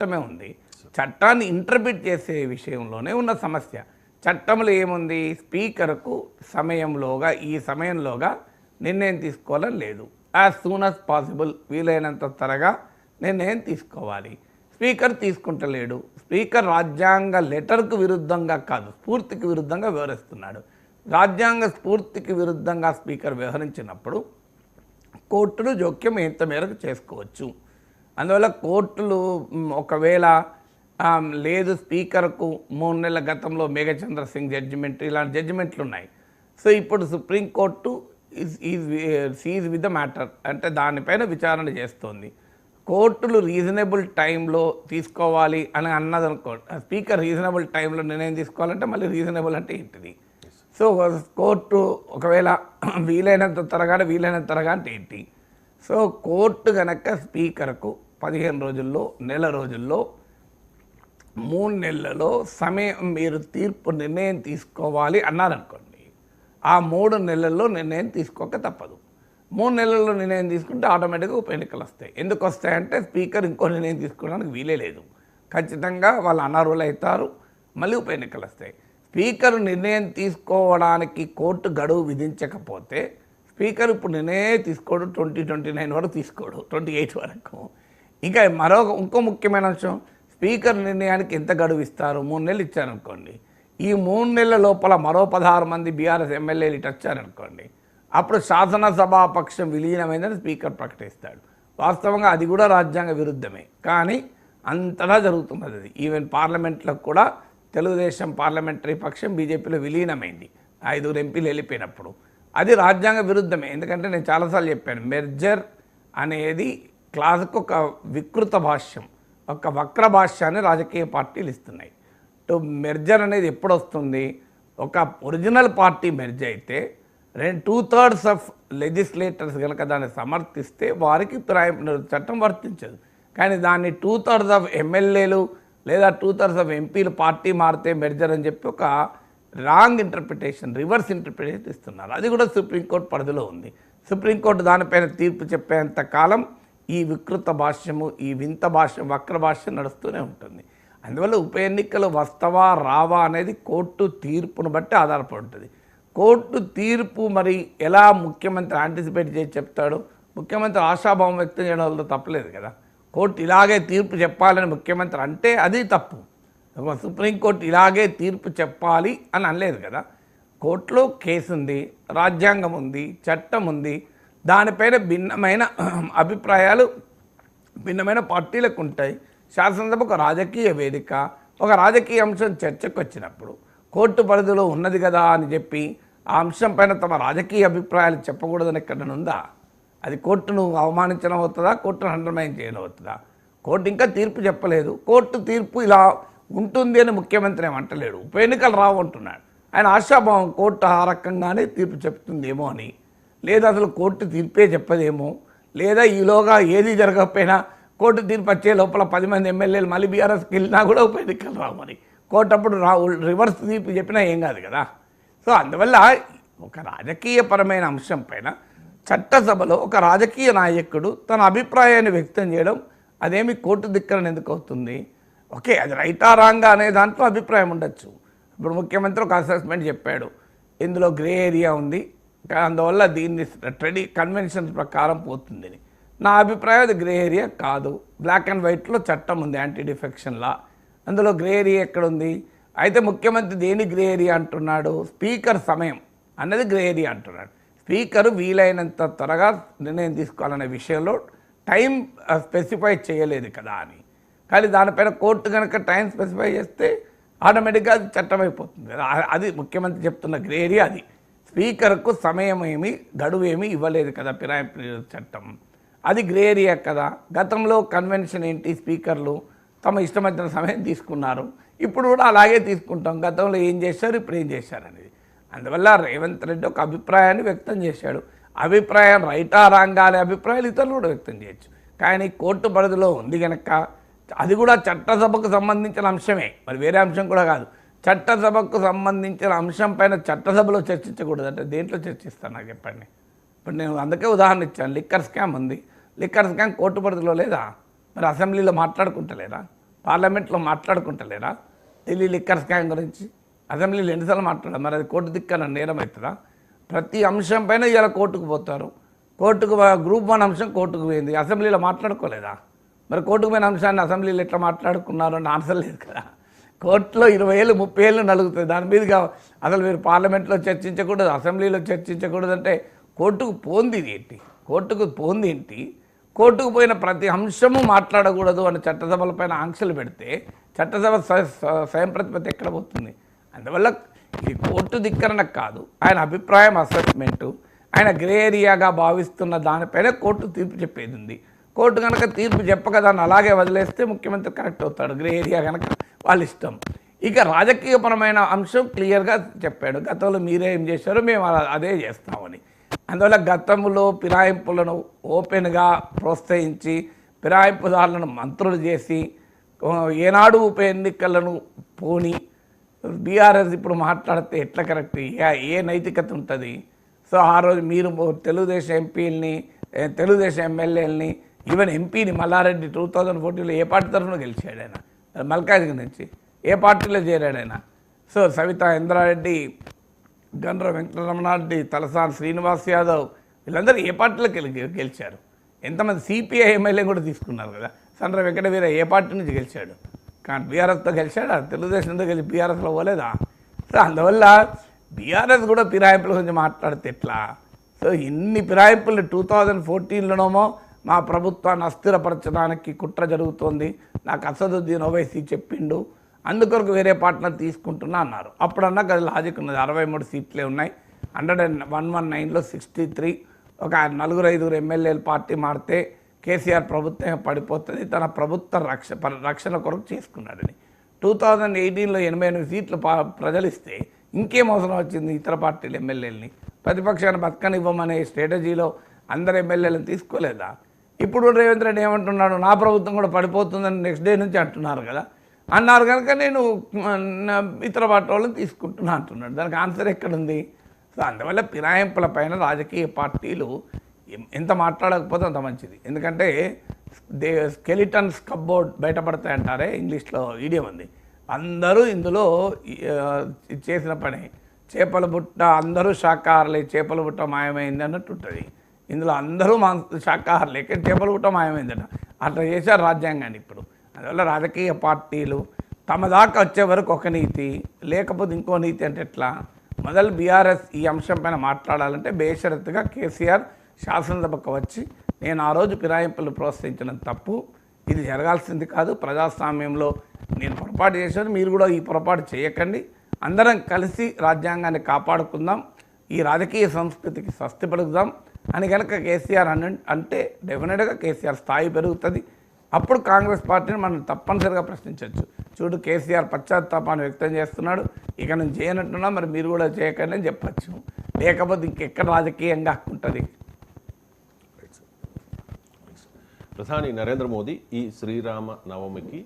చట్టమే ఉంది. చట్టాన్ని ఇంటర్ప్రిట్ చేసే విషయంలోనే ఉన్న సమస్య. చట్టంలో ఏముంది? స్పీకర్కు ఈ సమయంలోగా నిర్ణయం తీసుకోవాలని లేదు. యాజ్ సూన్ యాజ్ పాసిబుల్, వీలైనంత త్వరగా నిర్ణయం తీసుకోవాలి. స్పీకర్ తీసుకుంటలేడు. స్పీకర్ రాజ్యాంగ లెటర్కు విరుద్ధంగా కాదు, స్ఫూర్తికి విరుద్ధంగా వ్యవహరిస్తున్నాడు. రాజ్యాంగ స్ఫూర్తికి విరుద్ధంగా స్పీకర్ వ్యవహరించినప్పుడు కోర్టులు జోక్యం ఎంత మేరకు చేసుకోవచ్చు. అందువల్ల కోర్టులు ఒకవేళ లేదు స్పీకర్కు 3 నెలల గతంలో మేఘచంద్ర సింగ్ జడ్జిమెంట్ ఇలాంటి జడ్జిమెంట్లు ఉన్నాయి. సో ఇప్పుడు supreme court seize with the matter, అంటే దానిపైన విచారణ చేస్తోంది. కోర్టులు రీజనబుల్ టైంలో తీసుకోవాలి అని అన్నదనుకో, స్పీకర్ రీజనబుల్ టైంలో నిర్ణయం తీసుకోవాలంటే మళ్ళీ రీజనబుల్ అంటే ఏంటిది? సో కోర్టు ఒకవేళ వీలైనంత త్వరగా అంటే ఏంటి? సో కోర్టు కనుక స్పీకర్కు 15 రోజుల్లో, నెల రోజుల్లో, 3 నెలలలో సమయం మీరు నిర్ణయం తీసుకోవాలి అన్నారనుకోండి, ఆ 3 నెలల్లో నిర్ణయం తీసుకోక తప్పదు. 3 నెలల్లో నిర్ణయం తీసుకుంటే ఆటోమేటిక్గా ఉప ఎన్నికలు వస్తాయి. ఎందుకు వస్తాయంటే స్పీకర్ ఇంకో నిర్ణయం తీసుకోవడానికి వీలే లేదు. ఖచ్చితంగా వాళ్ళు అనర్హులు అవుతారు, మళ్ళీ ఉప ఎన్నికలు వస్తాయి. స్పీకర్ నిర్ణయం తీసుకోవడానికి కోర్టు గడువు విధించకపోతే స్పీకర్ ఇప్పుడు నిర్ణయం తీసుకోడు, 2029 వరకు తీసుకోడు, 28 వరకు. ఇంకా ఇంకో ముఖ్యమైన అంశం, స్పీకర్ నిర్ణయానికి ఎంత గడువు ఇస్తారు? 3 నెలలు ఇచ్చారనుకోండి. ఈ 3 నెలల లోపల మరో 16 మంది బీఆర్ఎస్ ఎమ్మెల్యేలు ఇటు వచ్చారనుకోండి, అప్పుడు శాసనసభాపక్షం విలీనమైందని స్పీకర్ ప్రకటిస్తాడు. వాస్తవంగా అది కూడా రాజ్యాంగ విరుద్ధమే, కానీ అంతటా జరుగుతున్నది అది. ఈవెన్ పార్లమెంట్లో కూడా తెలుగుదేశం పార్లమెంటరీ పక్షం బీజేపీలో విలీనమైంది 5 ఎంపీలు వెళ్ళిపోయినప్పుడు. అది రాజ్యాంగ విరుద్ధమే. ఎందుకంటే నేను చాలాసార్లు చెప్పాను, మెర్జర్ అనేది క్లాసుకు ఒక వికృత భాష్యం, ఒక వక్ర భాష్యాన్ని రాజకీయ పార్టీలు ఇస్తున్నాయి. మెర్జర్ అనేది ఎప్పుడు వస్తుంది? ఒక ఒరిజినల్ పార్టీ మెర్జ్ అయితే 2/3 ఆఫ్ లెజిస్లేటర్స్ కనుక దాన్ని సమర్థిస్తే వారికి చట్టం వర్తించదు. కానీ దాన్ని 2/3 ఆఫ్ ఎమ్మెల్యేలు లేదా 2/3 ఆఫ్ ఎంపీలు పార్టీ మారితే మెర్జర్ అని చెప్పి ఒక రాంగ్ ఇంటర్ప్రిటేషన్, రివర్స్ ఇంటర్ప్రిటేషన్ ఇస్తున్నారు. అది కూడా సుప్రీంకోర్టు పరిధిలో ఉంది. సుప్రీంకోర్టు దానిపైన తీర్పు చెప్పేంత కాలం ఈ వికృత భాష్యము, ఈ వింత భాష్యం, వక్ర భాష్యం నడుస్తూనే ఉంటుంది. అందువల్ల ఉప ఎన్నికలు వస్తావా రావా అనేది కోర్టు తీర్పును బట్టి ఆధారపడి ఉంటుంది. కోర్టు తీర్పు మరి ఎలా ముఖ్యమంత్రి యాంటిసిపేట్ చేసి చెప్తాడు? ముఖ్యమంత్రి ఆశాభావం వ్యక్తం చేయడం వల్ల తప్పలేదు కదా. కోర్టు ఇలాగే తీర్పు చెప్పాలని ముఖ్యమంత్రి అంటే అది తప్పు. సుప్రీంకోర్టు ఇలాగే తీర్పు చెప్పాలి అని అనలేదు కదా. కోర్టులో కేసు ఉంది, రాజ్యాంగం ఉంది, చట్టం ఉంది. దానిపైన భిన్నమైన అభిప్రాయాలు భిన్నమైన పార్టీలకు ఉంటాయి. శాసనసభ ఒక రాజకీయ వేదిక. ఒక రాజకీయ అంశం చర్చకు వచ్చినప్పుడు కోర్టు పరిధిలో ఉన్నది కదా అని చెప్పి ఆ అంశం పైన తమ రాజకీయ అభిప్రాయాలు చెప్పకూడదని ఎక్కడైనా ఉందా? అది కోర్టును అవమానించడం అవుతుందా? కోర్టును అండర్మైన్ చేయడం అవుతుందా? కోర్టు ఇంకా తీర్పు చెప్పలేదు. కోర్టు తీర్పు ఇలా ఉంటుంది అని ముఖ్యమంత్రి ఏమంటలేడు. ఉప ఎన్నికలు రావంటున్నాడు. ఆయన ఆశాభావం కోర్టు ఆ రకంగానే తీర్పు చెప్తుందేమో అని, లేదా అసలు కోర్టు తీర్పే చెప్పదేమో, లేదా ఈలోగా ఏది జరగకపోయినా కోర్టు తీర్పు వచ్చే లోపల 10 మంది ఎమ్మెల్యేలు మళ్ళీ బీఆర్ఎస్కి వెళ్ళినా కూడా ఉప ఎన్నికలు రావు. మరి కోర్టు అప్పుడు రివర్స్ తీర్పు చెప్పినా ఏం కాదు కదా. సో అందువల్ల ఒక రాజకీయపరమైన అంశం పైన చట్టసభలో ఒక రాజకీయ నాయకుడు తన అభిప్రాయాన్ని వ్యక్తం చేయడం అదేమి కోర్టు ధిక్కరణ ఎందుకు అవుతుంది? ఓకే, అది రైటా రాంగా అనే దాంట్లో అభిప్రాయం ఉండొచ్చు. ఇప్పుడు ముఖ్యమంత్రి ఒక అసెస్మెంట్ చెప్పాడు, ఇందులో గ్రే ఏరియా ఉంది, అందువల్ల దీన్ని కన్వెన్షన్ ప్రకారం పోతుందని. నా అభిప్రాయం అది గ్రే ఏరియా కాదు. బ్లాక్ అండ్ వైట్లో చట్టం ఉంది, యాంటీ డిఫెక్షన్ లా. అందులో గ్రే ఏరియా ఎక్కడుంది? అయితే ముఖ్యమంత్రి దేని గ్రే ఏరియా అంటున్నాడు? స్పీకర్ సమయం అన్నది గ్రే ఏరియా అంటున్నాడు. స్పీకర్ వీలైనంత త్వరగా నిర్ణయం తీసుకోవాలనే విషయంలో టైం స్పెసిఫై చేయలేదు కదా అని. కానీ దానిపైన కోర్టు కనుక టైం స్పెసిఫై చేస్తే ఆటోమేటిక్గా అది చట్టం అయిపోతుంది కదా. అది ముఖ్యమంత్రి చెప్తున్న గ్రే ఏరియా. అది స్పీకర్కు సమయం ఏమి గడువు ఏమి ఇవ్వలేదు కదా ఫిరాయింపు చట్టం, అది గ్రే ఏరియా కదా. గతంలో కన్వెన్షన్ ఏంటి? స్పీకర్లు తమ ఇష్టమైన సమయం తీసుకున్నారు, ఇప్పుడు కూడా అలాగే తీసుకుంటాం. గతంలో ఏం చేశారు, ఇప్పుడు ఏం చేశారు అనేది. అందువల్ల రేవంత్ రెడ్డి ఒక అభిప్రాయాన్ని వ్యక్తం చేశాడు. అభిప్రాయం రైటా రాంగా అనే అభిప్రాయాలు ఇతరులు కూడా వ్యక్తం చేయొచ్చు. కానీ కోర్టు పరిధిలో ఉంది కనుక అది కూడా చట్టసభకు సంబంధించిన అంశమే, మరి వేరే అంశం కూడా కాదు. చట్టసభకు సంబంధించిన అంశం పైన చట్టసభలో చర్చించకూడదు అంటే దేంట్లో చర్చిస్తాను నాకు చెప్పండి. ఇప్పుడు నేను అందుకే ఉదాహరణ ఇచ్చాను, లిక్కర్ స్కామ్ ఉంది. లిక్కర్ స్కామ్ కోర్టు పరిధిలో లేదా? మరి అసెంబ్లీలో మాట్లాడుకుంటలేదా? పార్లమెంట్లో మాట్లాడుకుంటలేరా ఢిల్లీ లిక్కర్ స్కామ్ గురించి? అసెంబ్లీలో ఎన్నిసార్లు మాట్లాడారు? మరి అది కోర్టు దిక్కన నేరం అవుతుందా? ప్రతి అంశం పైన ఇలా కోర్టుకు పోతారు. కోర్టుకు గ్రూప్ 1 అంశం కోర్టుకు పోయింది, అసెంబ్లీలో మాట్లాడుకోలేదా? మరి కోర్టుకు పోయిన అంశాన్ని అసెంబ్లీలో ఎట్లా మాట్లాడుకున్నారు అంటే ఆన్సర్ లేదు కదా. కోర్టులో 20 ఏళ్ళు 30 ఏళ్ళు నలుగుతుంది. దాని మీదుగా అసలు మీరు పార్లమెంట్లో చర్చించకూడదు, అసెంబ్లీలో చర్చించకూడదు అంటే కోర్టుకు పోంది ఏంటి? కోర్టుకు పోంది ఏంటి? కోర్టుకు పోయిన ప్రతి అంశము మాట్లాడకూడదు అని చట్టసభలపైన ఆంక్షలు పెడితే చట్టసభ స్వయం ప్రతిపత్తి ఎక్కడ పోతుంది? అందువల్ల ఇది కోర్టు ధిక్కరణ కాదు, ఆయన అభిప్రాయం అసెస్మెంటు, ఆయన గ్రే ఏరియాగా భావిస్తున్న దానిపైన కోర్టు తీర్పు చెప్పేది ఉంది. కోర్టు కనుక తీర్పు చెప్పక దాన్ని అలాగే వదిలేస్తే ముఖ్యమంత్రి కరెక్ట్ అవుతాడు, గ్రే ఏరియా కనుక వాళ్ళ ఇష్టం. ఇక రాజకీయపరమైన అంశం క్లియర్గా చెప్పాడు, గతంలో మీరే ఏం చేశారో మేము అదే చేస్తామని. అందువల్ల గతంలో ఫిరాయింపులను ఓపెన్గా ప్రోత్సహించి ఫిరాయింపుదారులను మంత్రులు చేసి ఏనాడు ఉప ఎన్నికలను పోని బీఆర్ఎస్ ఇప్పుడు మాట్లాడితే ఎట్లా కరెక్ట్? ఏ నైతికత ఉంటుంది? సో ఆ రోజు మీరు తెలుగుదేశం ఎంపీలని, తెలుగుదేశం ఎమ్మెల్యేలని, ఈవెన్ ఎంపీని మల్లారెడ్డి 2014లో ఏ పార్టీ తరఫున గెలిచాడు ఆయన? మల్కాజ్గిరి నుంచి ఏ పార్టీలో చేరాడు ఆయన? సో సవితా ఇంద్రారెడ్డి, గండ్ర వెంకటరమణారెడ్డి, తలసాని శ్రీనివాస్ యాదవ్ వీళ్ళందరూ ఏ పార్టీలో గెలిచారు? ఎంతమంది సిపిఐ ఎమ్మెల్యే కూడా తీసుకున్నారు కదా. సండ్ర వెంకటవీర ఏ పార్టీ నుంచి గెలిచాడు? కానీ బీఆర్ఎస్తో గెలిచాడా? తెలుగుదేశంతో గెలిచి బీఆర్ఎస్లో పోలేదా? సో అందువల్ల బీఆర్ఎస్ కూడా ఫిరాయింపుల గురించి మాట్లాడితే ఎట్లా? సో ఇన్ని ఫిరాయింపులు 2014లోనేమో మా ప్రభుత్వాన్ని అస్థిరపరచడానికి కుట్ర జరుగుతోంది, నాకు అసదుద్దీన్ ఓవైసీ చెప్పిండు, అందుకొరకు వేరే పార్ట్నర్ తీసుకుంటున్నా అన్నారు. అప్పుడన్నా అది లాజిక్ ఉన్నది. 63 సీట్లే ఉన్నాయి, 119లో 63, ఒక 4-5 ఎమ్మెల్యేలు పార్టీ మారితే కేసీఆర్ ప్రభుత్వం పడిపోతుంది, తన ప్రభుత్వ రక్షణ కొరకు చేసుకున్నాడని. 2018లో 88 సీట్లు ప్రజలు ఇస్తే ఇంకేం అవసరం వచ్చింది ఇతర పార్టీల ఎమ్మెల్యేలని? ప్రతిపక్షాన్ని బతకనివ్వమనే స్ట్రాటజీలో అందరు ఎమ్మెల్యేలను తీసుకోలేదా? ఇప్పుడు రేవంత్ రెడ్డి ఏమంటున్నాడు, నా ప్రభుత్వం కూడా పడిపోతుందని నెక్స్ట్ డే నుంచి అంటున్నారు కదా. అన్నారు కనుక నేను ఇతర పార్టీ వాళ్ళని తీసుకుంటున్నా అంటున్నాడు. దానికి ఆన్సర్ ఎక్కడుంది? సో అందువల్ల ఫిరాయింపుల పైన రాజకీయ పార్టీలు ఎంత మాట్లాడకపోతే అంత మంచిది. ఎందుకంటే స్కెలిటన్స్ కప్బోర్డ్ బయటపడతాయంటారే, ఇంగ్లీష్లో ఈడియం ఉంది. అందరూ ఇందులో చేసిన పని చేపల బుట్ట, అందరూ శాకాహారులే, చేపల బుట్ట మాయమైంది అన్నట్టు ఉంటుంది. ఇందులో అందరూ శాకాహారులే, చేపల బుట్ట మాయమైందట. అట్లా చేశారు రాజ్యాంగాన్ని ఇప్పుడు. అందువల్ల రాజకీయ పార్టీలు తమ దాకా వచ్చే వరకు ఒక నీతి, లేకపోతే ఇంకో నీతి అంటే ఎట్లా? మొదలు బీఆర్ఎస్ ఈ అంశం పైన మాట్లాడాలంటే బేషరతుగా కేసీఆర్ శాసనసభకు వచ్చి నేను ఆ రోజు ఫిరాయింపులు ప్రోత్సహించడం తప్పు, ఇది జరగాల్సింది కాదు, ప్రజాస్వామ్యంలో నేను పొరపాటు చేశాను, మీరు కూడా ఈ పొరపాటు చేయకండి, అందరం కలిసి రాజ్యాంగాన్ని కాపాడుకుందాం, ఈ రాజకీయ సంస్కృతికి స్వస్తి పలుకుదాం అని కనుక కేసీఆర్ అంటే డెఫినెట్గా కేసీఆర్ స్థాయి పెరుగుతుంది. అప్పుడు కాంగ్రెస్ పార్టీని మనం తప్పనిసరిగా ప్రశ్నించవచ్చు. చూడు కేసీఆర్ పశ్చాత్తాపాన్ని వ్యక్తం చేస్తున్నాడు, ఇక నేను చేయనట్టున్నా, మరి మీరు కూడా చేయకండి అని చెప్పచ్చు. లేకపోతే ఇంకెక్కడ రాజకీయంగా ఉంటుంది? ప్రధాని నరేంద్ర మోదీ ఈ శ్రీరామ నవమికి